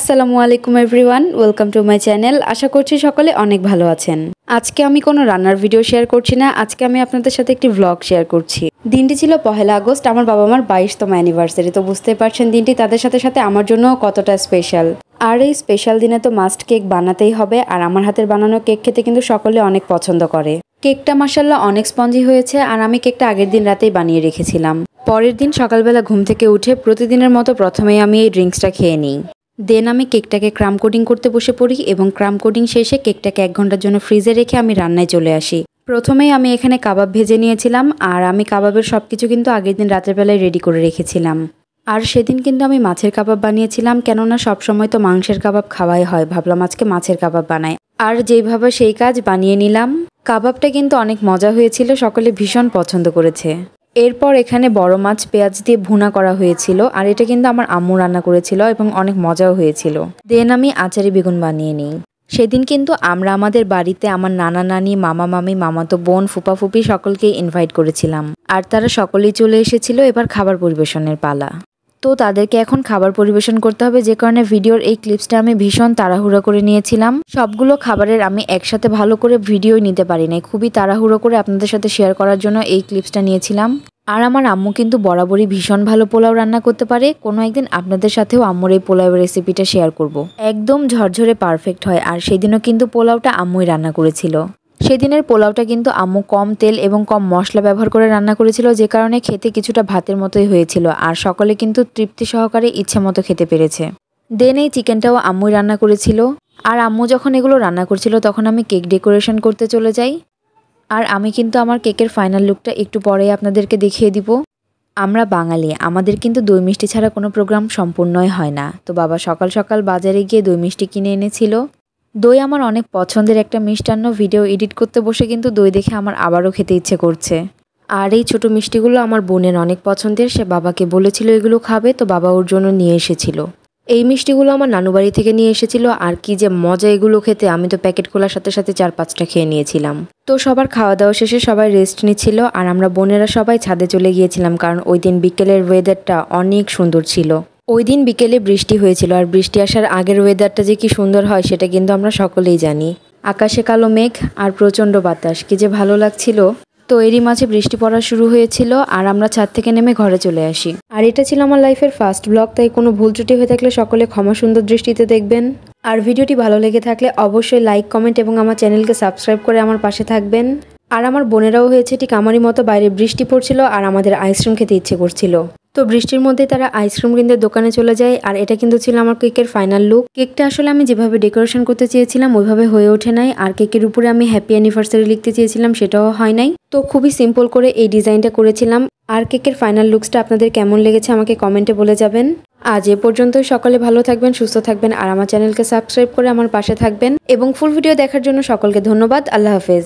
আসসালামু আলাইকুম everyone, welcome to my channel. আশা করছি সকলে অনেক ভালো আছেন। আজকে আমি কোনো রান্নার ভিডিও শেয়ার করছি না, আজকে আমি আপনাদের সাথে একটি ভ্লগ শেয়ার করছি। দিনটি ছিল 1 আগস্ট, আমার বাবা মার 22তম অ্যানিভার্সারি। তো বুঝতে পারছেন দিনটি তাদের সাথে সাথে আমার জন্য কতটা স্পেশাল। আর এই স্পেশাল দিনে তো মাস্ট কেক বানাতেই হবে, আর আমার হাতের বানানো কেক খেতে কিন্তু সকলে অনেক পছন্দ করে। কেকটা মাশাআল্লাহ অনেক স্পঞ্জি হয়েছে, আর আমি কেকটা আগের দিন রাতেই বানিয়ে রেখেছিলাম। পরের দিন সকালবেলা ঘুম থেকে উঠে প্রতিদিনের মতো প্রথমেই আমি এই ড্রিঙ্কসটা খেয়ে নিই। দেন আমি কেকটাকে ক্রাম কোটিং করতে বসে পড়ি এবং ক্রাম কোটিং শেষে কেকটাকে 1 ঘন্টার জন্য ফ্রিজে রেখে আমি রান্নায় চলে আসি। প্রথমেই আমি এখানে কাবাব ভেজে নিয়েছিলাম, আর আমি কাবাবের সবকিছু কিন্তু আগের দিন রাতের বেলায় রেডি করে রেখেছিলাম। আর সেদিন কিন্তু আমি মাছের কাবাব বানিয়েছিলাম, কেননা সবসময় তো মাংসের কাবাব খাওয়াই হয়, ভাবলাম আজকে মাছের কাবাব বানাই। আর যেইভাবে সেই কাজ বানিয়ে নিলাম। কাবাবটা কিন্তু অনেক মজা হয়েছিল, সকলে ভীষণ পছন্দ করেছে। এরপর এখানে বড় মাছ পেঁয়াজ দিয়ে ভুনা করা হয়েছিল, আর এটা কিন্তু আমার আম্মু রান্না করেছিল এবং অনেক মজাও হয়েছিল। দেন আমি আচারি বেগুন বানিয়ে নিই। সেদিন কিন্তু আমরা আমাদের বাড়িতে আমার নানা নানি, মামা মামি, মামাতো বোন, ফুপা ফুপি সকলকেই ইনভাইট করেছিলাম, আর তারা সকলেই চলে এসেছিল। এবার খাবার পরিবেশনের পালা। তো তাদেরকে এখন খাবার পরিবেশন করতে হবে, যে কারণে ভিডিওর এই ক্লিপসটা আমি ভীষণ তাড়াহুড়ো করে নিয়েছিলাম। সবগুলো খাবারের আমি একসাথে ভালো করে ভিডিও নিতে পারি নাই, খুবই তাড়াহুড়ো করে আপনাদের সাথে শেয়ার করার জন্য এই ক্লিপসটা নিয়েছিলাম। আর আমার আম্মু কিন্তু বরাবরই ভীষণ ভালো পোলাও রান্না করতে পারে। কোনো একদিন আপনাদের সাথেও আম্মুর এই পোলাওয়ের রেসিপিটা শেয়ার করব। একদম ঝরঝরে পারফেক্ট হয়, আর সেদিনও কিন্তু পোলাওটা আম্মুই রান্না করেছিল। সেদিনের পোলাওটা কিন্তু আম্মু কম তেল এবং কম মশলা ব্যবহার করে রান্না করেছিল, যে কারণে খেতে কিছুটা ভাতের মতোই হয়েছিল, আর সকলে কিন্তু তৃপ্তি সহকারে ইচ্ছে মতো খেতে পেরেছে। দেন এই চিকেনটাও আম্মুই রান্না করেছিল। আর আম্মু যখন এগুলো রান্না করছিল তখন আমি কেক ডেকোরেশন করতে চলে যাই। আর আমি কিন্তু আমার কেকের ফাইনাল লুকটা একটু পরেই আপনাদেরকে দেখিয়ে দিব। আমরা বাঙালি, আমাদের কিন্তু দই মিষ্টি ছাড়া কোনো প্রোগ্রাম সম্পূর্ণই হয় না। তো বাবা সকাল সকাল বাজারে গিয়ে দই মিষ্টি কিনে এনেছিল। দই আমার অনেক পছন্দের একটা মিষ্টান্ন, ভিডিও এডিট করতে বসে কিন্তু দই দেখে আমার আবারও খেতে ইচ্ছে করছে। আর এই ছোট মিষ্টিগুলো আমার বোনের অনেক পছন্দের, সে বাবাকে বলেছিল এগুলো খাবে, তো বাবা ওর জন্য নিয়ে এসেছিল। এই মিষ্টিগুলো আমার নানু বাড়ি থেকে নিয়ে এসেছিল, আর কি যে মজা এগুলো খেতে, আমি তো প্যাকেট খোলার সাথে সাথে 4-5টা খেয়ে নিয়েছিলাম। তো সবার খাওয়া দাওয়া শেষে সবাই রেস্ট নিচ্ছিল, আর আমরা বোনেরা সবাই ছাদে চলে গিয়েছিলাম, কারণ ওই দিন বিকেলের ওয়েদারটা অনেক সুন্দর ছিল। ওই দিন বিকেলে বৃষ্টি হয়েছিল, আর বৃষ্টি আসার আগের ওয়েদারটা যে কি সুন্দর হয় সেটা কিন্তু আমরা সকলেই জানি। আকাশে কালো মেঘ আর প্রচণ্ড বাতাস, কি যে ভালো লাগছিল। তো এরই মাঝে বৃষ্টি পড়া শুরু হয়েছিল, আর আমরা ছাদ থেকে নেমে ঘরে চলে আসি। আর এটা ছিল আমার লাইফের ফার্স্ট ব্লগ, তাই কোনো ভুল ত্রুটি হয়ে থাকলে সকলে ক্ষমা সুন্দর দৃষ্টিতে দেখবেন। আর ভিডিওটি ভালো লেগে থাকলে অবশ্যই লাইক, কমেন্ট এবং আমার চ্যানেলকে সাবস্ক্রাইব করে আমার পাশে থাকবেন। আর আমার বোনেরাও হয়েছে ঠিক আমারই মতো, বাইরে বৃষ্টি পড়ছিল আর আমাদের আইসক্রিম খেতে ইচ্ছে করছিল। তো বৃষ্টির মধ্যেই তারা আইসক্রিম কিনতে দোকানে চলে যায়। আর এটা কিন্তু ছিল আমার কেকের ফাইনাল লুক। কেকটা আসলে আমি যেভাবে ডেকোরেশন করতে চেয়েছিলাম ওইভাবে হয়ে ওঠে নাই, আর কেকের উপরে আমি হ্যাপি অ্যানিভার্সারি লিখতে চেয়েছিলাম, সেটাও হয় নাই। তো খুবই সিম্পল করে এই ডিজাইনটা করেছিলাম। আর কেকের ফাইনাল লুকসটা আপনাদের কেমন লেগেছে আমাকে কমেন্টে বলে যাবেন। আজ এ পর্যন্তই, সকলে ভালো থাকবেন, সুস্থ থাকবেন, আর আমার চ্যানেলকে সাবস্ক্রাইব করে আমার পাশে থাকবেন। এবং ফুল ভিডিও দেখার জন্য সকলকে ধন্যবাদ। আল্লাহ হাফেজ।